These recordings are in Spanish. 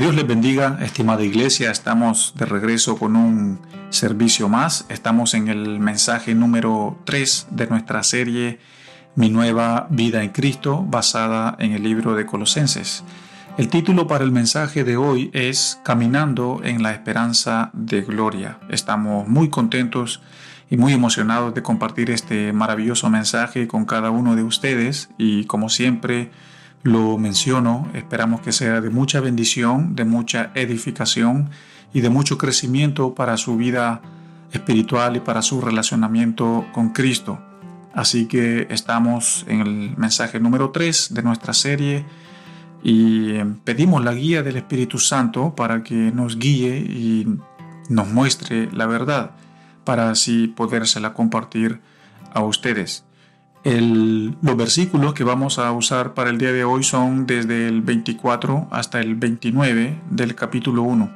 Dios les bendiga, estimada iglesia. Estamos de regreso con un servicio más. Estamos en el mensaje número 3 de nuestra serie Mi nueva vida en Cristo, basada en el libro de Colosenses. El título para el mensaje de hoy es Caminando en la esperanza de gloria. Estamos muy contentos y muy emocionados de compartir este maravilloso mensaje con cada uno de ustedes, y como siempre lo menciono, esperamos que sea de mucha bendición, de mucha edificación y de mucho crecimiento para su vida espiritual y para su relacionamiento con Cristo. Así que estamos en el mensaje número 3 de nuestra serie y pedimos la guía del Espíritu Santo para que nos guíe y nos muestre la verdad, para así podérsela compartir a ustedes. Los versículos que vamos a usar para el día de hoy son desde el 24 hasta el 29 del capítulo 1.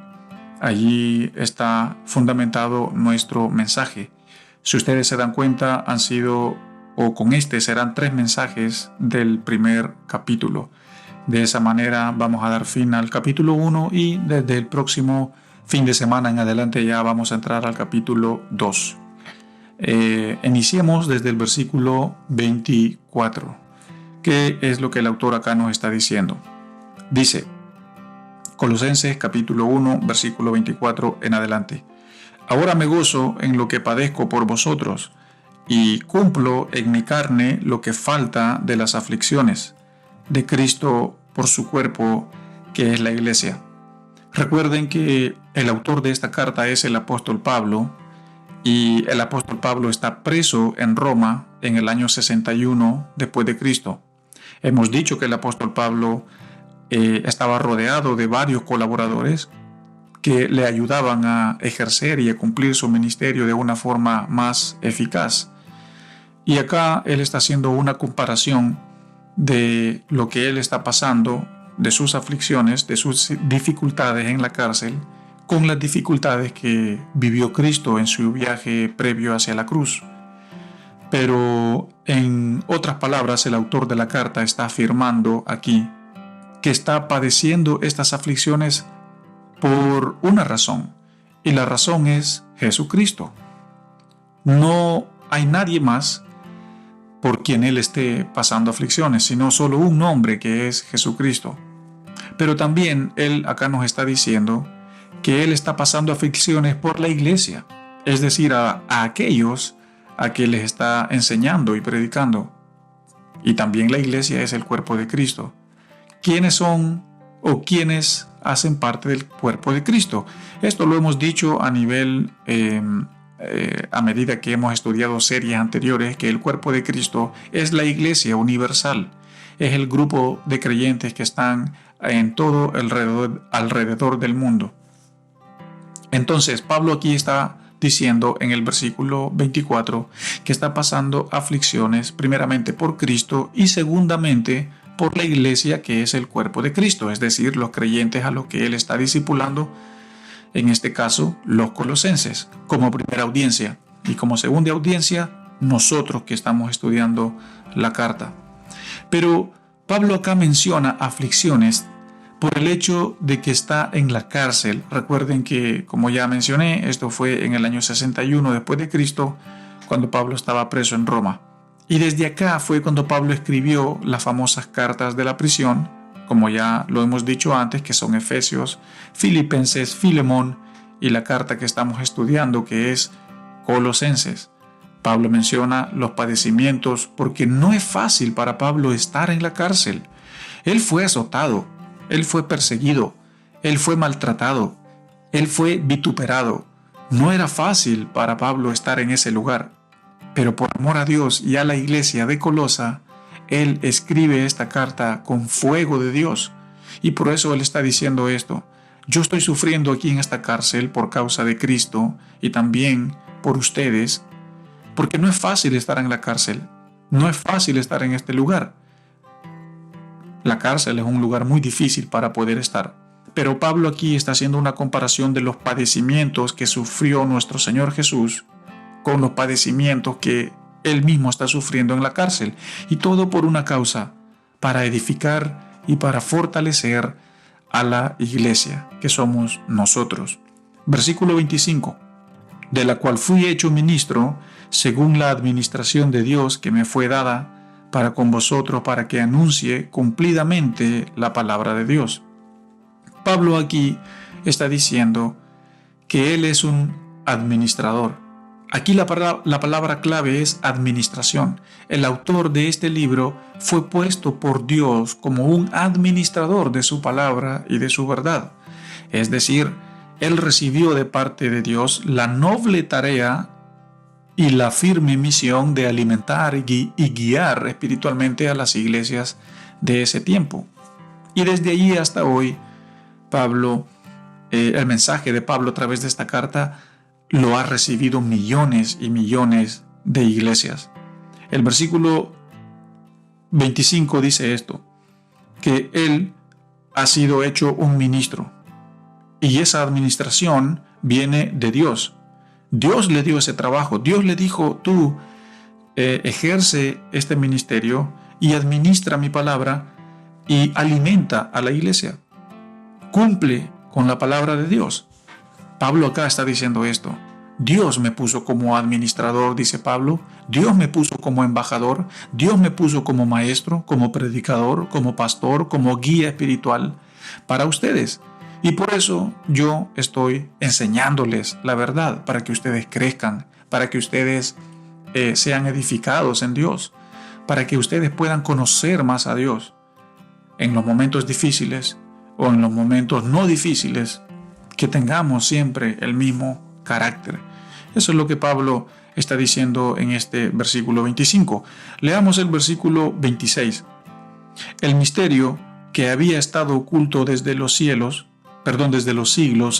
Allí está fundamentado nuestro mensaje. Si ustedes se dan cuenta, con este serán 3 mensajes del primer capítulo. De esa manera vamos a dar fin al capítulo 1 y desde el próximo fin de semana en adelante ya vamos a entrar al capítulo 2. Iniciemos desde el versículo 24. ¿Qué es lo que el autor acá nos está diciendo? Dice, Colosenses capítulo 1, versículo 24 en adelante. Ahora me gozo en lo que padezco por vosotros, y cumplo en mi carne lo que falta de las aflicciones de Cristo por su cuerpo, que es la iglesia. Recuerden que el autor de esta carta es el apóstol Pablo, y el apóstol Pablo está preso en Roma en el año 61 después de Cristo. Hemos dicho que el apóstol Pablo estaba rodeado de varios colaboradores que le ayudaban a ejercer y a cumplir su ministerio de una forma más eficaz. Y acá él está haciendo una comparación de lo que él está pasando, de sus aflicciones, de sus dificultades en la cárcel, con las dificultades que vivió Cristo en su viaje previo hacia la cruz. Pero en otras palabras, el autor de la carta está afirmando aquí que está padeciendo estas aflicciones por una razón, y la razón es Jesucristo. No hay nadie más por quien él esté pasando aflicciones, sino solo un hombre, que es Jesucristo. Pero también él acá nos está diciendo que él está pasando aflicciones por la iglesia, es decir, a aquellos a que les está enseñando y predicando. Y también la iglesia es el cuerpo de Cristo. ¿Quiénes son o quiénes hacen parte del cuerpo de Cristo? Esto lo hemos dicho a nivel a medida que hemos estudiado series anteriores, que el cuerpo de Cristo es la iglesia universal, es el grupo de creyentes que están en todo alrededor del mundo. Entonces Pablo aquí está diciendo en el versículo 24 que está pasando aflicciones primeramente por Cristo y segundamente por la iglesia, que es el cuerpo de Cristo, es decir, los creyentes a los que él está discipulando, en este caso los colosenses, como primera audiencia, y como segunda audiencia nosotros que estamos estudiando la carta. Pero Pablo acá menciona aflicciones por el hecho de que está en la cárcel. Recuerden que, como ya mencioné, esto fue en el año 61 después de Cristo, cuando Pablo estaba preso en Roma. Y desde acá fue cuando Pablo escribió las famosas cartas de la prisión, como ya lo hemos dicho antes, que son Efesios, Filipenses, Filemón y la carta que estamos estudiando, que es Colosenses. Pablo menciona los padecimientos porque no es fácil para Pablo estar en la cárcel. Él fue azotado, él fue perseguido, él fue maltratado, él fue vituperado. No era fácil para Pablo estar en ese lugar. Pero por amor a Dios y a la iglesia de Colosa, él escribe esta carta con fuego de Dios. Y por eso él está diciendo esto. Yo estoy sufriendo aquí en esta cárcel por causa de Cristo y también por ustedes, porque no es fácil estar en la cárcel. No es fácil estar en este lugar. La cárcel es un lugar muy difícil para poder estar. Pero Pablo aquí está haciendo una comparación de los padecimientos que sufrió nuestro Señor Jesús con los padecimientos que él mismo está sufriendo en la cárcel, y todo por una causa, para edificar y para fortalecer a la iglesia, que somos nosotros. Versículo 25. De la cual fui hecho ministro según la administración de Dios que me fue dada para con vosotros, para que anuncie cumplidamente la palabra de Dios. Pablo aquí está diciendo que él es un administrador. Aquí la palabra clave es administración. El autor de este libro fue puesto por Dios como un administrador de su palabra y de su verdad. Es decir, él recibió de parte de Dios la noble tarea y la firme misión de alimentar y guiar espiritualmente a las iglesias de ese tiempo. Y desde allí hasta hoy, Pablo, el mensaje de Pablo a través de esta carta lo ha recibido millones y millones de iglesias. El versículo 25 dice esto, que él ha sido hecho un ministro y esa administración viene de Dios. Dios le dio ese trabajo. Dios le dijo, tú ejerce este ministerio y administra mi palabra y alimenta a la iglesia. Cumple con la palabra de Dios. Pablo acá está diciendo esto. Dios me puso como administrador, dice Pablo. Dios me puso como embajador. Dios me puso como maestro, como predicador, como pastor, como guía espiritual para ustedes. Y por eso yo estoy enseñándoles la verdad, para que ustedes crezcan, para que ustedes sean edificados en Dios, para que ustedes puedan conocer más a Dios en los momentos difíciles o en los momentos no difíciles, que tengamos siempre el mismo carácter. Eso es lo que Pablo está diciendo en este versículo 25. Leamos el versículo 26. El misterio que había estado oculto desde los siglos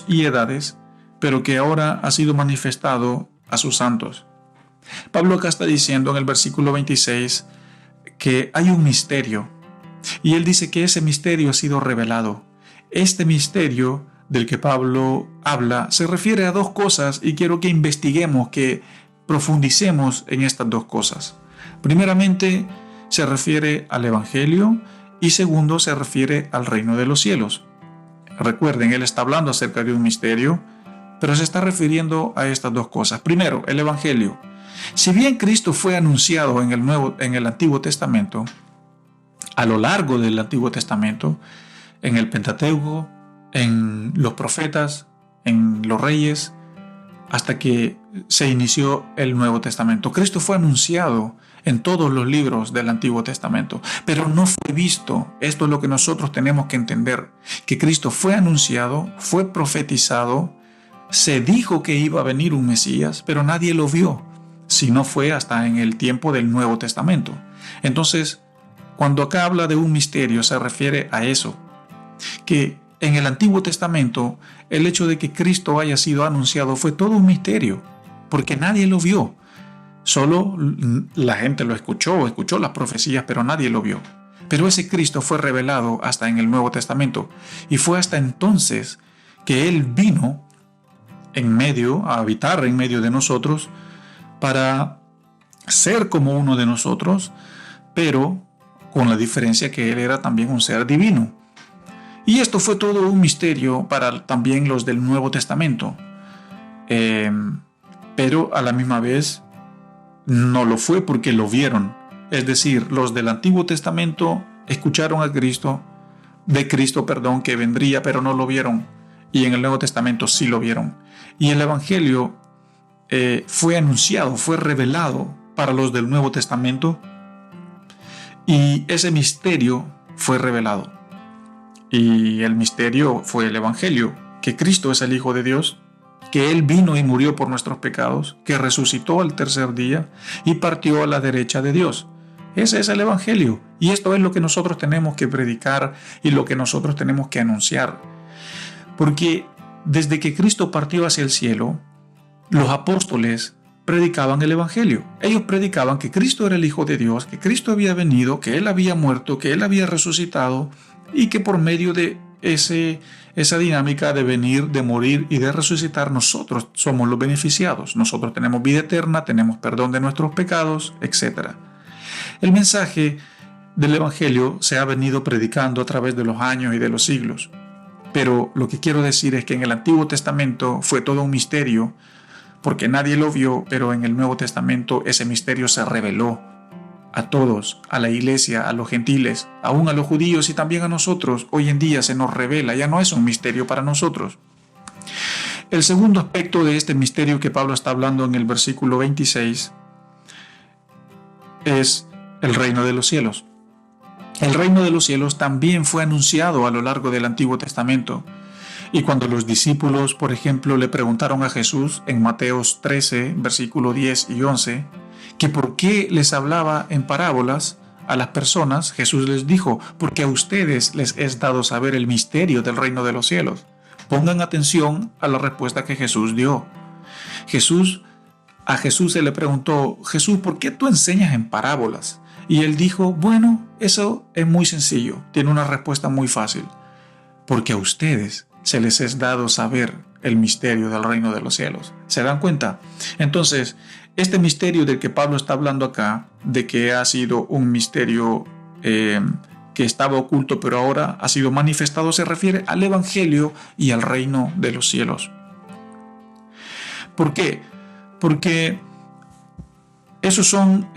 y edades, pero que ahora ha sido manifestado a sus santos. Pablo acá está diciendo en el versículo 26 que hay un misterio, y él dice que ese misterio ha sido revelado. Este misterio del que Pablo habla se refiere a dos cosas, y quiero que investiguemos, que profundicemos en estas dos cosas. Primeramente, se refiere al Evangelio, y segundo, se refiere al reino de los cielos. Recuerden, él está hablando acerca de un misterio, pero se está refiriendo a estas dos cosas. Primero, el Evangelio. Si bien Cristo fue anunciado en el Antiguo Testamento, a lo largo del Antiguo Testamento, en el Pentateuco, en los profetas, en los reyes, hasta que se inició el Nuevo Testamento. Cristo fue anunciado en todos los libros del Antiguo Testamento, pero no fue visto. Esto es lo que nosotros tenemos que entender, que Cristo fue anunciado, fue profetizado, se dijo que iba a venir un Mesías, pero nadie lo vio, si no fue hasta en el tiempo del Nuevo Testamento. Entonces, cuando acá habla de un misterio, se refiere a eso, que en el Antiguo Testamento el hecho de que Cristo haya sido anunciado fue todo un misterio, porque nadie lo vio. Solo la gente lo escuchó las profecías, pero nadie lo vio. Pero ese Cristo fue revelado hasta en el Nuevo Testamento, y fue hasta entonces que Él vino a habitar en medio de nosotros, para ser como uno de nosotros, pero con la diferencia que Él era también un ser divino. Y esto fue todo un misterio para también los del Nuevo Testamento. Pero a la misma vez no lo fue porque lo vieron. Es decir, los del Antiguo Testamento escucharon de Cristo, que vendría, pero no lo vieron. Y en el Nuevo Testamento sí lo vieron. Y el Evangelio fue anunciado, fue revelado para los del Nuevo Testamento. Y ese misterio fue revelado. Y el misterio fue el Evangelio, que Cristo es el Hijo de Dios, que Él vino y murió por nuestros pecados, que resucitó al tercer día y partió a la derecha de Dios. Ese es el Evangelio, y esto es lo que nosotros tenemos que predicar y lo que nosotros tenemos que anunciar. Porque desde que Cristo partió hacia el cielo, los apóstoles predicaban el Evangelio. Ellos predicaban que Cristo era el Hijo de Dios, que Cristo había venido, que Él había muerto, que Él había resucitado, y que por medio de esa dinámica de venir, de morir y de resucitar, nosotros somos los beneficiados. Nosotros tenemos vida eterna, tenemos perdón de nuestros pecados, etc. El mensaje del Evangelio se ha venido predicando a través de los años y de los siglos. Pero lo que quiero decir es que en el Antiguo Testamento fue todo un misterio, porque nadie lo vio, pero en el Nuevo Testamento ese misterio se reveló a todos, a la iglesia, a los gentiles, aún a los judíos y también a nosotros. Hoy en día se nos revela, ya no es un misterio para nosotros. El segundo aspecto de este misterio que Pablo está hablando en el versículo 26 es el reino de los cielos. El reino de los cielos también fue anunciado a lo largo del Antiguo Testamento. Y cuando los discípulos, por ejemplo, le preguntaron a Jesús en Mateos 13, versículo 10 y 11, que por qué les hablaba en parábolas a las personas, Jesús les dijo, porque a ustedes les es dado saber el misterio del reino de los cielos. Pongan atención a la respuesta que Jesús dio. A Jesús se le preguntó, Jesús, ¿por qué tú enseñas en parábolas? Y él dijo, bueno, eso es muy sencillo, tiene una respuesta muy fácil, porque a ustedes se les es dado saber el misterio del reino de los cielos. ¿Se dan cuenta? Entonces, este misterio del que Pablo está hablando acá, de que ha sido un misterio que estaba oculto pero ahora ha sido manifestado, se refiere al Evangelio y al reino de los cielos. ¿Por qué? Porque esos son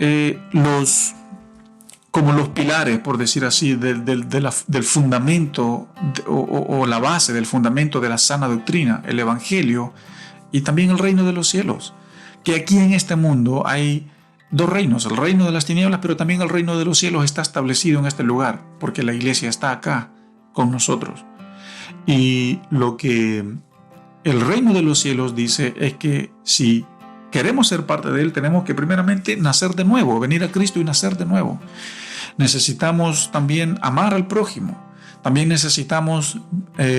como los pilares, por decir así, del fundamento o la base del fundamento de la sana doctrina, el Evangelio y también el reino de los cielos. Que aquí en este mundo hay dos reinos, el reino de las tinieblas, pero también el reino de los cielos está establecido en este lugar, porque la iglesia está acá con nosotros. Y lo que el reino de los cielos dice es que si queremos ser parte de él, tenemos que primeramente nacer de nuevo, venir a Cristo y nacer de nuevo. Necesitamos también amar al prójimo. También necesitamos,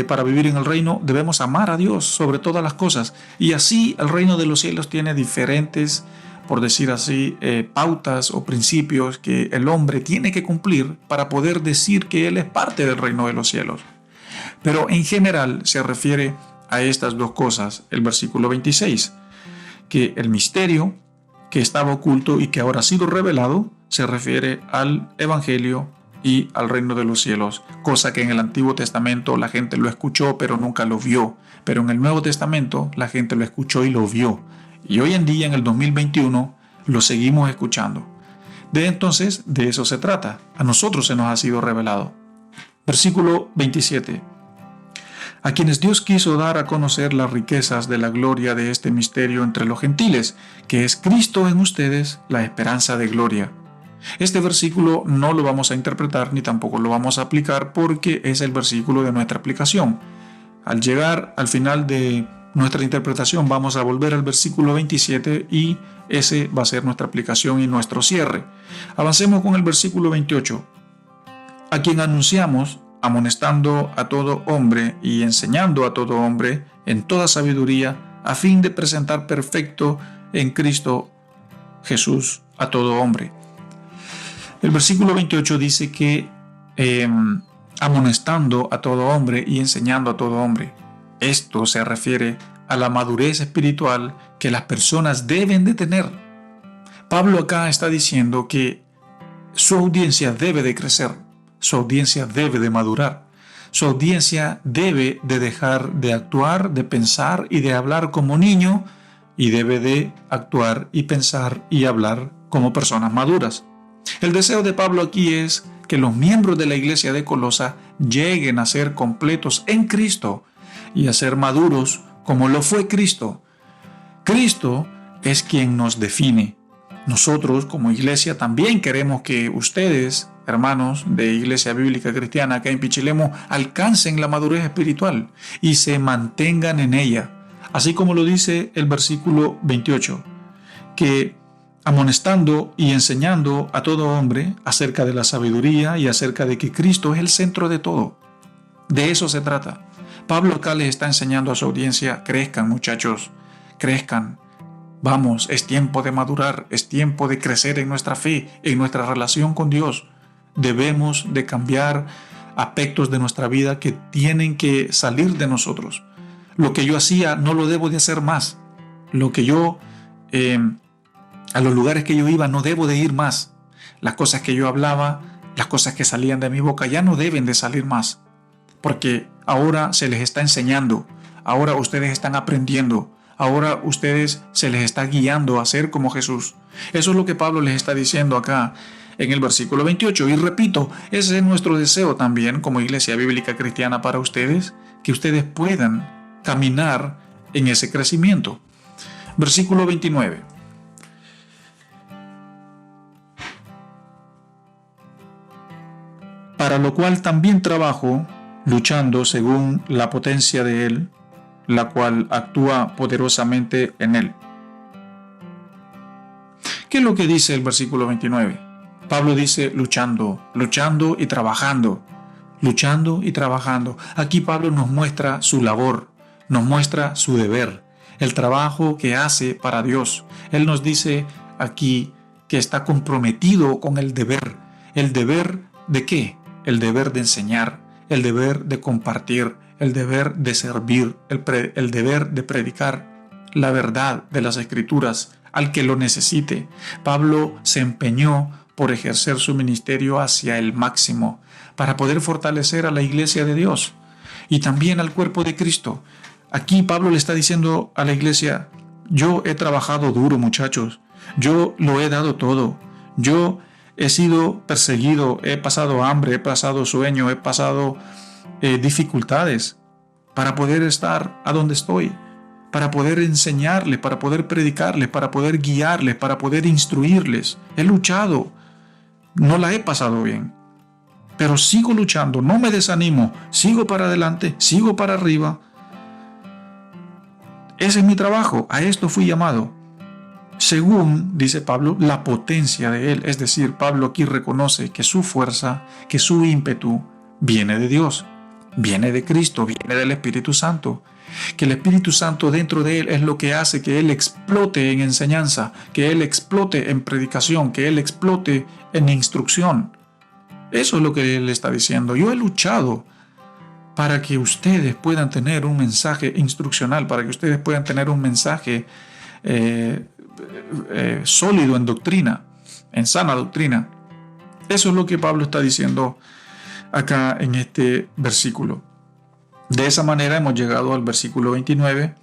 para vivir en el reino, debemos amar a Dios sobre todas las cosas. Y así el reino de los cielos tiene diferentes, por decir así, pautas o principios que el hombre tiene que cumplir para poder decir que él es parte del reino de los cielos. Pero en general se refiere a estas dos cosas, el versículo 26, que el misterio que estaba oculto y que ahora ha sido revelado se refiere al Evangelio y al reino de los cielos, cosa que en el Antiguo Testamento la gente lo escuchó pero nunca lo vio, pero en el Nuevo Testamento la gente lo escuchó y lo vio, y hoy en día en el 2021 lo seguimos escuchando. Entonces de eso se trata, a nosotros se nos ha sido revelado. Versículo 27. A quienes Dios quiso dar a conocer las riquezas de la gloria de este misterio entre los gentiles, que es Cristo en ustedes, la esperanza de gloria. Este versículo no lo vamos a interpretar ni tampoco lo vamos a aplicar porque es el versículo de nuestra aplicación. Al llegar al final de nuestra interpretación vamos a volver al versículo 27 y ese va a ser nuestra aplicación y nuestro cierre. Avancemos con el versículo 28. A quien anunciamos, amonestando a todo hombre y enseñando a todo hombre en toda sabiduría, a fin de presentar perfecto en Cristo Jesús a todo hombre. El versículo 28 dice que amonestando a todo hombre y enseñando a todo hombre. Esto se refiere a la madurez espiritual que las personas deben de tener. Pablo acá está diciendo que su audiencia debe de crecer, su audiencia debe de madurar, su audiencia debe de dejar de actuar, de pensar y de hablar como niño y debe de actuar y pensar y hablar como personas maduras. El deseo de Pablo aquí es que los miembros de la iglesia de Colosa lleguen a ser completos en Cristo y a ser maduros como lo fue Cristo. Cristo es quien nos define. Nosotros como iglesia también queremos que ustedes, hermanos de Iglesia Bíblica Cristiana acá en Pichilemu, alcancen la madurez espiritual y se mantengan en ella. Así como lo dice el versículo 28, que amonestando y enseñando a todo hombre acerca de la sabiduría y acerca de que Cristo es el centro de todo. De eso se trata. Pablo acá les está enseñando a su audiencia, crezcan muchachos, crezcan. Vamos, es tiempo de madurar, es tiempo de crecer en nuestra fe, en nuestra relación con Dios. Debemos de cambiar aspectos de nuestra vida que tienen que salir de nosotros. Lo que yo hacía no lo debo de hacer más. Lo que yo a los lugares que yo iba no debo de ir más. Las cosas que yo hablaba, las cosas que salían de mi boca ya no deben de salir más. porque ahora se les está enseñando, ahora ustedes están aprendiendo, ahora ustedes se les está guiando a ser como Jesús. Eso es lo que Pablo les está diciendo acá en el versículo 28. Y repito, ese es nuestro deseo también como Iglesia Bíblica Cristiana para ustedes, que ustedes puedan caminar en ese crecimiento. Versículo 29. Para lo cual también trabajo, luchando según la potencia de Él, la cual actúa poderosamente en Él. ¿Qué es lo que dice el versículo 29? Pablo dice luchando, luchando y trabajando, luchando y trabajando. Aquí Pablo nos muestra su labor, nos muestra su deber, el trabajo que hace para Dios. Él nos dice aquí que está comprometido con el deber. ¿El deber de qué? El deber de enseñar, el deber de compartir, el deber de servir, el deber de predicar la verdad de las Escrituras al que lo necesite. Pablo se empeñó por ejercer su ministerio hacia el máximo para poder fortalecer a la iglesia de Dios y también al cuerpo de Cristo. Aquí Pablo le está diciendo a la iglesia: yo he trabajado duro, muchachos, yo lo he dado todo, yo he sido perseguido, he pasado hambre, he pasado sueño, he pasado dificultades para poder estar a donde estoy, para poder enseñarles, para poder predicarles, para poder guiarles, para poder instruirles. He luchado, no la he pasado bien, pero sigo luchando, no me desanimo, sigo para adelante, sigo para arriba. Ese es mi trabajo, a esto fui llamado. Según, dice Pablo, la potencia de Él. Es decir, Pablo aquí reconoce que su fuerza, que su ímpetu viene de Dios, viene de Cristo, viene del Espíritu Santo. Que el Espíritu Santo dentro de Él es lo que hace que Él explote en enseñanza, que Él explote en predicación, que Él explote en instrucción. Eso es lo que Él está diciendo. Yo he luchado para que ustedes puedan tener un mensaje instruccional, para que ustedes puedan tener un mensaje sólido en doctrina, en sana doctrina. Eso es lo que Pablo está diciendo acá en este versículo. De esa manera hemos llegado al versículo 29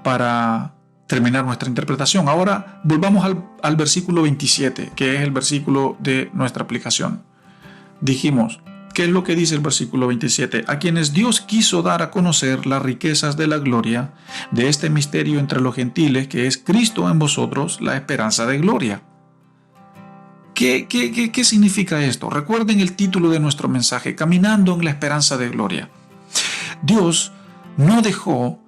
para terminar nuestra interpretación. Ahora volvamos al versículo 27, que es el versículo de nuestra aplicación. Dijimos, ¿qué es lo que dice el versículo 27? A quienes Dios quiso dar a conocer las riquezas de la gloria de este misterio entre los gentiles, que es Cristo en vosotros, la esperanza de gloria. ¿Qué significa esto? Recuerden el título de nuestro mensaje, Caminando en la esperanza de gloria. Dios no dejó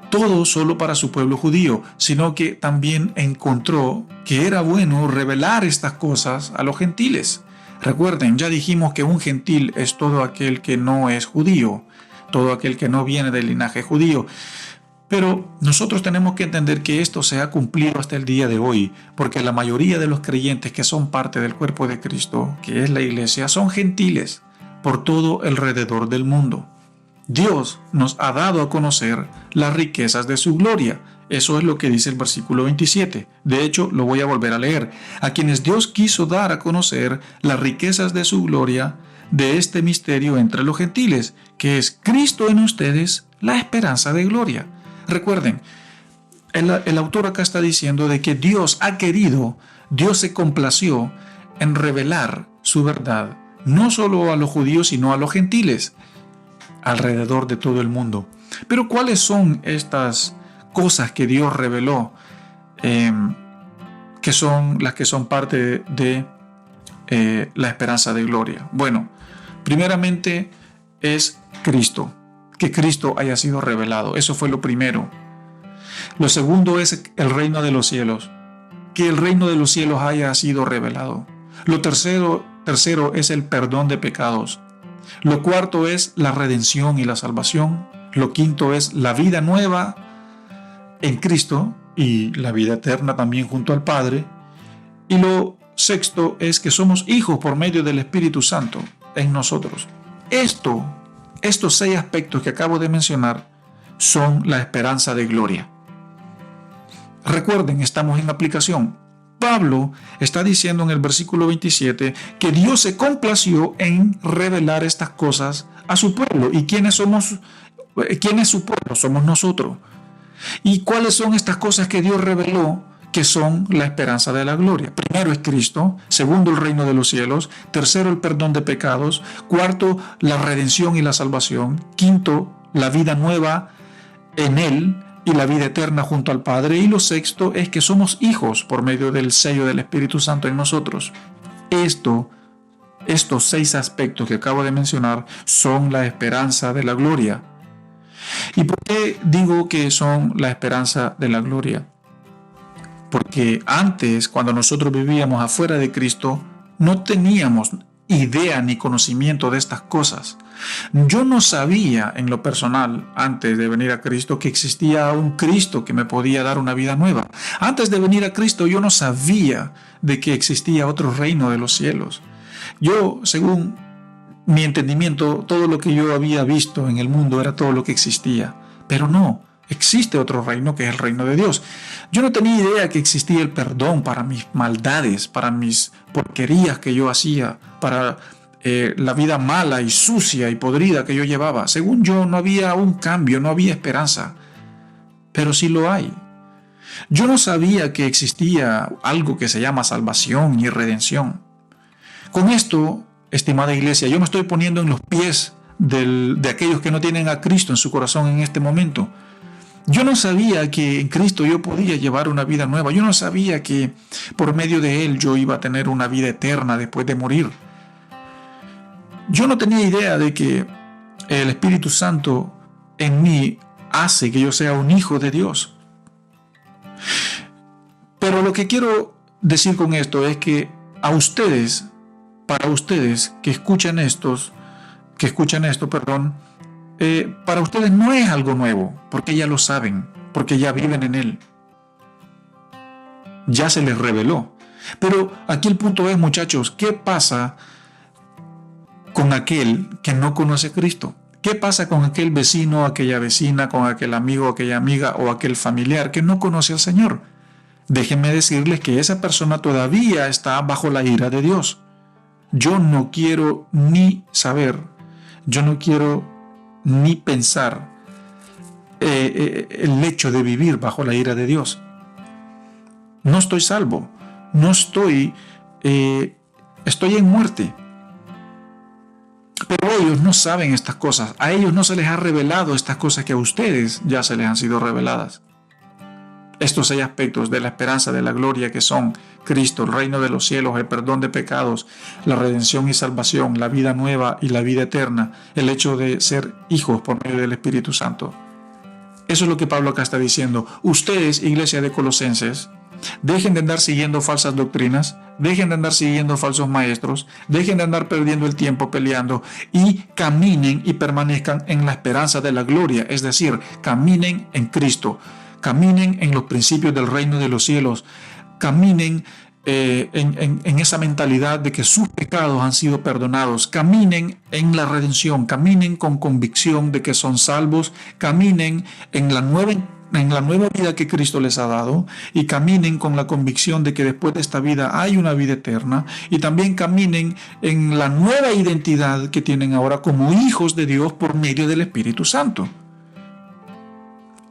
todo solo para su pueblo judío, sino que también encontró que era bueno revelar estas cosas a los gentiles. Recuerden, ya dijimos que un gentil es todo aquel que no es judío, todo aquel que no viene del linaje judío. Pero nosotros tenemos que entender que esto se ha cumplido hasta el día de hoy, porque la mayoría de los creyentes que son parte del cuerpo de Cristo, que es la iglesia, son gentiles por todo alrededor del mundo. Dios nos ha dado a conocer las riquezas de su gloria. Eso es lo que dice el versículo 27. De hecho, lo voy a volver a leer. A quienes Dios quiso dar a conocer las riquezas de su gloria, de este misterio entre los gentiles, que es Cristo en ustedes, la esperanza de gloria. Recuerden, el autor acá está diciendo de que Dios ha querido, Dios se complació en revelar su verdad, no solo a los judíos, sino a los gentiles, alrededor de todo el mundo. Pero ¿cuáles son estas cosas que Dios reveló, que son las que son parte de la esperanza de gloria? Bueno, primeramente es Cristo, que Cristo haya sido revelado. Eso fue lo primero. Lo segundo es el reino de los cielos, que el reino de los cielos haya sido revelado. Lo tercero es el perdón de pecados. Lo cuarto es la redención y la salvación. Lo quinto es la vida nueva en Cristo y la vida eterna también junto al Padre. Y lo sexto es que somos hijos por medio del Espíritu Santo en nosotros. Estos 6 aspectos que acabo de mencionar son la esperanza de gloria. Recuerden, estamos en aplicación. Pablo está diciendo en el versículo 27 que Dios se complació en revelar estas cosas a su pueblo. ¿Y quiénes somos? ¿Quién es su pueblo? Somos nosotros. ¿Y cuáles son estas cosas que Dios reveló, que son la esperanza de la gloria? Primero es Cristo, segundo el reino de los cielos, tercero el perdón de pecados, cuarto la redención y la salvación, quinto la vida nueva en Él y la vida eterna junto al Padre, y lo sexto es que somos hijos por medio del sello del Espíritu Santo en nosotros. Estos 6 aspectos que acabo de mencionar son la esperanza de la gloria. ¿Y por qué digo que son la esperanza de la gloria? Porque antes, cuando nosotros vivíamos afuera de Cristo, no teníamos idea ni conocimiento de estas cosas. Yo no sabía en lo personal, antes de venir a Cristo, que existía un Cristo que me podía dar una vida nueva. Antes de venir a Cristo, yo no sabía de que existía otro reino de los cielos. Yo, según mi entendimiento, todo lo que yo había visto en el mundo era todo lo que existía. Pero no, existe otro reino que es el reino de Dios. Yo no tenía idea que existía el perdón para mis maldades, para mis porquerías que yo hacía, para la vida mala y sucia y podrida que yo llevaba. Según yo, no había un cambio, no había esperanza. Pero sí lo hay. Yo no sabía que existía algo que se llama salvación y redención. Con esto, estimada iglesia, yo me estoy poniendo en los pies de aquellos que no tienen a Cristo en su corazón en este momento. Yo no sabía que en Cristo yo podía llevar una vida nueva. Yo no sabía que por medio de Él yo iba a tener una vida eterna después de morir. Yo no tenía idea de que el Espíritu Santo en mí hace que yo sea un hijo de Dios. Pero lo que quiero decir con esto es que para ustedes que escuchan esto, para ustedes no es algo nuevo, porque ya lo saben, porque ya viven en Él. Ya se les reveló. Pero aquí el punto es, muchachos, ¿qué pasa con aquel que no conoce a Cristo? ¿Qué pasa con aquel vecino, aquella vecina, con aquel amigo, aquella amiga o aquel familiar que no conoce al Señor? Déjenme decirles que esa persona todavía está bajo la ira de Dios. Yo no quiero ni saber, yo no quiero ni pensar el hecho de vivir bajo la ira de Dios. No estoy salvo, estoy en muerte. Pero ellos no saben estas cosas, a ellos no se les ha revelado estas cosas que a ustedes ya se les han sido reveladas. Estos 6 aspectos de la esperanza de la gloria, que son Cristo, el reino de los cielos, el perdón de pecados, la redención y salvación, la vida nueva y la vida eterna, el hecho de ser hijos por medio del Espíritu Santo. Eso es lo que Pablo acá está diciendo. Ustedes, iglesia de Colosenses, dejen de andar siguiendo falsas doctrinas, dejen de andar siguiendo falsos maestros, dejen de andar perdiendo el tiempo peleando y caminen y permanezcan en la esperanza de la gloria, es decir, caminen en Cristo. Caminen en los principios del reino de los cielos. Caminen en esa mentalidad de que sus pecados han sido perdonados. Caminen en la redención. Caminen con convicción de que son salvos. Caminen en la nueva vida que Cristo les ha dado. Y caminen con la convicción de que después de esta vida hay una vida eterna. Y también caminen en la nueva identidad que tienen ahora como hijos de Dios por medio del Espíritu Santo.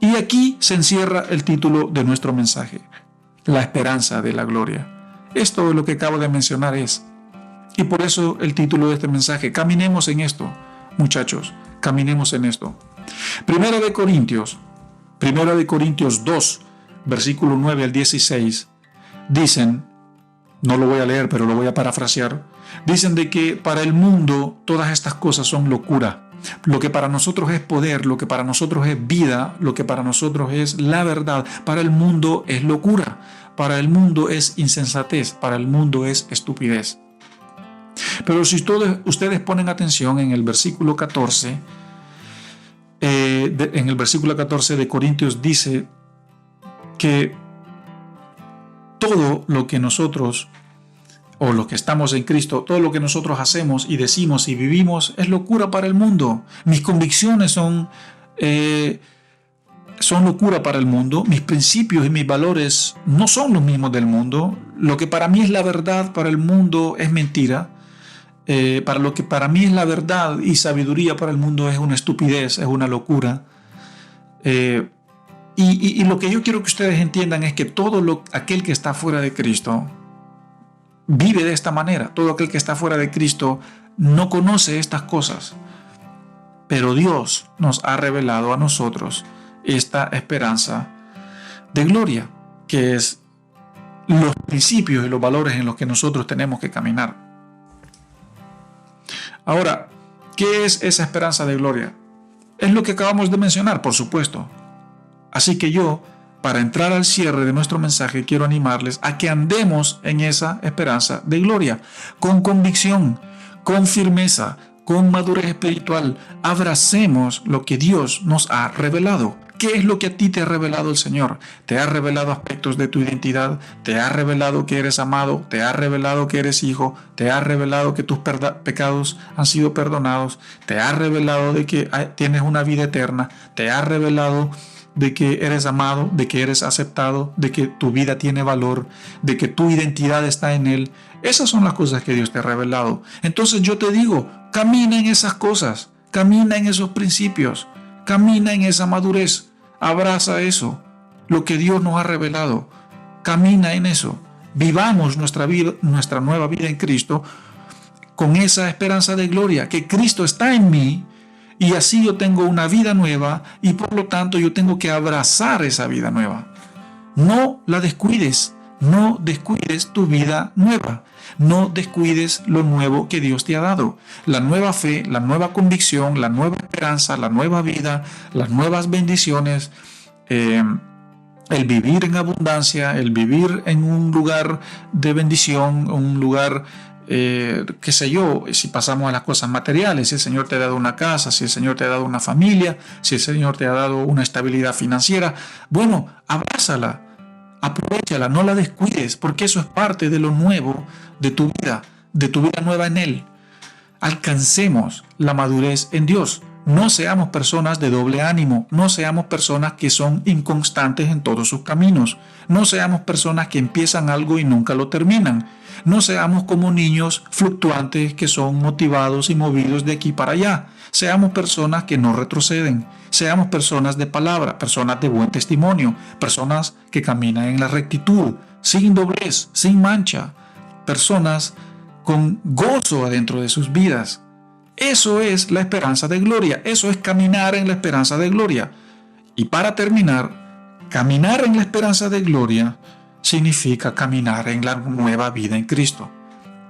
Y aquí se encierra el título de nuestro mensaje, la esperanza de la gloria. Esto es lo que acabo de mencionar es. Y por eso el título de este mensaje, caminemos en esto, muchachos, caminemos en esto. Primera de Corintios 2, versículo 9 al 16, dicen, no lo voy a leer, pero lo voy a parafrasear, dicen de que para el mundo todas estas cosas son locura. Lo que para nosotros es poder, lo que para nosotros es vida, lo que para nosotros es la verdad, para el mundo es locura, para el mundo es insensatez, para el mundo es estupidez. Pero si ustedes ponen atención en el versículo 14, de Corintios dice que todo lo que nosotros, o los que estamos en Cristo, todo lo que nosotros hacemos y decimos y vivimos es locura para el mundo. Mis convicciones son son locura para el mundo. Mis principios y mis valores no son los mismos del mundo. Lo que para mí es la verdad, para el mundo es mentira. Para lo que para mí es la verdad y sabiduría, para el mundo es una estupidez, es una locura. Y lo que yo quiero que ustedes entiendan es que aquel que está fuera de Cristo vive de esta manera. Todo aquel que está fuera de Cristo no conoce estas cosas. Pero Dios nos ha revelado a nosotros esta esperanza de gloria, que es los principios y los valores en los que nosotros tenemos que caminar. Ahora, ¿qué es esa esperanza de gloria? Es lo que acabamos de mencionar, por supuesto. Así que yo, para entrar al cierre de nuestro mensaje, quiero animarles a que andemos en esa esperanza de gloria, con convicción, con firmeza, con madurez espiritual. Abracemos lo que Dios nos ha revelado. ¿Qué es lo que a ti te ha revelado el Señor? Te ha revelado aspectos de tu identidad, te ha revelado que eres amado, te ha revelado que eres hijo, te ha revelado que tus pecados han sido perdonados, te ha revelado de que tienes una vida eterna, te ha revelado de que eres amado, de que eres aceptado, de que tu vida tiene valor, de que tu identidad está en Él. Esas son las cosas que Dios te ha revelado. Entonces yo te digo, camina en esas cosas, camina en esos principios, camina en esa madurez, abraza eso, lo que Dios nos ha revelado, camina en eso. Vivamos nuestra vida, nuestra nueva vida en Cristo, con esa esperanza de gloria, que Cristo está en mí, y así yo tengo una vida nueva y por lo tanto yo tengo que abrazar esa vida nueva. No la descuides, no descuides tu vida nueva, no descuides lo nuevo que Dios te ha dado. La nueva fe, la nueva convicción, la nueva esperanza, la nueva vida, las nuevas bendiciones, el vivir en abundancia, el vivir en un lugar de bendición, un lugar qué sé yo, si pasamos a las cosas materiales, si el Señor te ha dado una casa, si el Señor te ha dado una familia, si el Señor te ha dado una estabilidad financiera, bueno, abrázala, aprovéchala, no la descuides, porque eso es parte de lo nuevo de tu vida nueva en Él. Alcancemos la madurez en Dios. No seamos personas de doble ánimo, no seamos personas que son inconstantes en todos sus caminos, no seamos personas que empiezan algo y nunca lo terminan, no seamos como niños fluctuantes que son motivados y movidos de aquí para allá, seamos personas que no retroceden, seamos personas de palabra, personas de buen testimonio, personas que caminan en la rectitud, sin doblez, sin mancha, personas con gozo adentro de sus vidas. Eso es la esperanza de gloria, eso es caminar en la esperanza de gloria. Y para terminar, caminar en la esperanza de gloria significa caminar en la nueva vida en Cristo.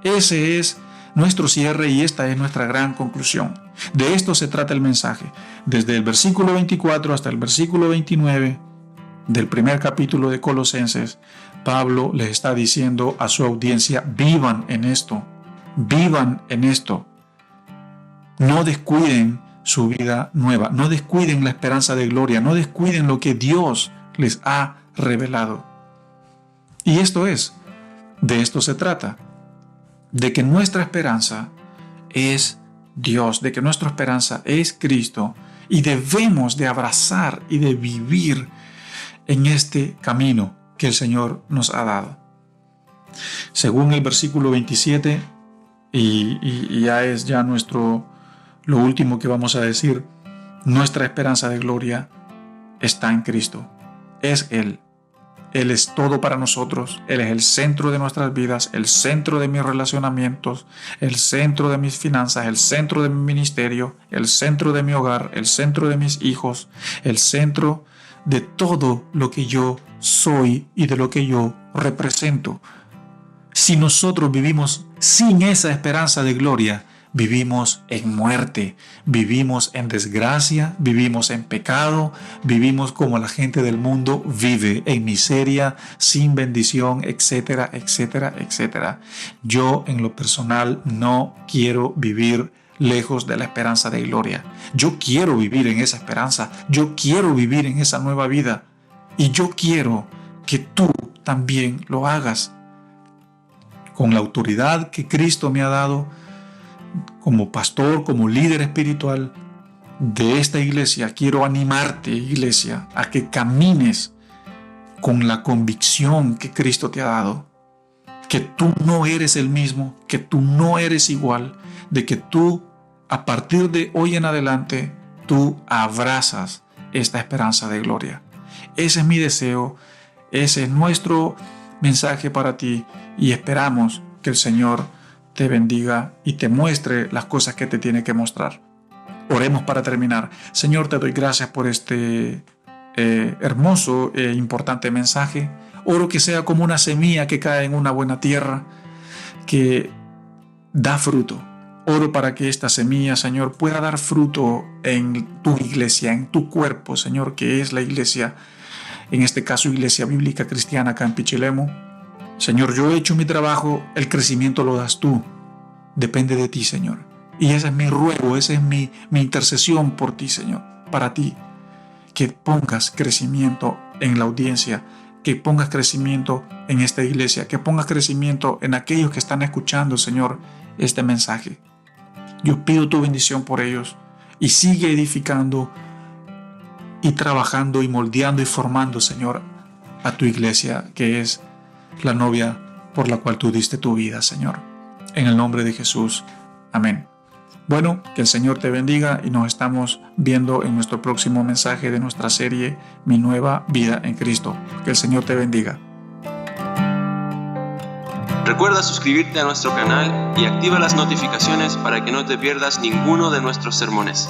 Ese es nuestro cierre y esta es nuestra gran conclusión. De esto se trata el mensaje. Desde el versículo 24 hasta el versículo 29 del primer capítulo de Colosenses, Pablo les está diciendo a su audiencia, vivan en esto, vivan en esto. No descuiden su vida nueva, no descuiden la esperanza de gloria, no descuiden lo que Dios les ha revelado. Y de esto se trata, de que nuestra esperanza es Dios, de que nuestra esperanza es Cristo y debemos de abrazar y de vivir en este camino que el Señor nos ha dado. Según el versículo 27, y ya es lo último que vamos a decir, nuestra esperanza de gloria está en Cristo. Es Él. Él es todo para nosotros. Él es el centro de nuestras vidas, el centro de mis relacionamientos, el centro de mis finanzas, el centro de mi ministerio, el centro de mi hogar, el centro de mis hijos, el centro de todo lo que yo soy y de lo que yo represento. Si nosotros vivimos sin esa esperanza de gloria, vivimos en muerte, vivimos en desgracia, vivimos en pecado, vivimos como la gente del mundo vive, en miseria, sin bendición, etcétera, etcétera, etcétera. Yo en lo personal no quiero vivir lejos de la esperanza de gloria. Yo quiero vivir en esa esperanza, yo quiero vivir en esa nueva vida y yo quiero que tú también lo hagas. Con la autoridad que Cristo me ha dado, como pastor, como líder espiritual, de esta iglesia, quiero animarte, iglesia, a que camines con la convicción que Cristo te ha dado, que tú no eres el mismo, que tú no eres igual, de que tú, a partir de hoy en adelante, tú abrazas esta esperanza de gloria. Ese es mi deseo, ese es nuestro mensaje para ti, y esperamos que el Señor te bendiga y te muestre las cosas que te tiene que mostrar. Oremos para terminar. Señor, te doy gracias por este hermoso e importante mensaje. Oro que sea como una semilla que cae en una buena tierra, que da fruto. Oro para que esta semilla, Señor, pueda dar fruto en tu iglesia, en tu cuerpo, Señor, que es la iglesia, en este caso Iglesia Bíblica Cristiana acá en Pichilemu. Señor, yo he hecho mi trabajo, el crecimiento lo das tú. Depende de ti, Señor. Y ese es mi ruego, esa es mi intercesión por ti, Señor, para ti. Que pongas crecimiento en la audiencia, que pongas crecimiento en esta iglesia, que pongas crecimiento en aquellos que están escuchando, Señor, este mensaje. Yo pido tu bendición por ellos y sigue edificando y trabajando y moldeando y formando, Señor, a tu iglesia, que es la novia por la cual tú diste tu vida, Señor. En el nombre de Jesús. Amén. Bueno, que el Señor te bendiga y nos estamos viendo en nuestro próximo mensaje de nuestra serie Mi Nueva Vida en Cristo. Que el Señor te bendiga. Recuerda suscribirte a nuestro canal y activa las notificaciones para que no te pierdas ninguno de nuestros sermones.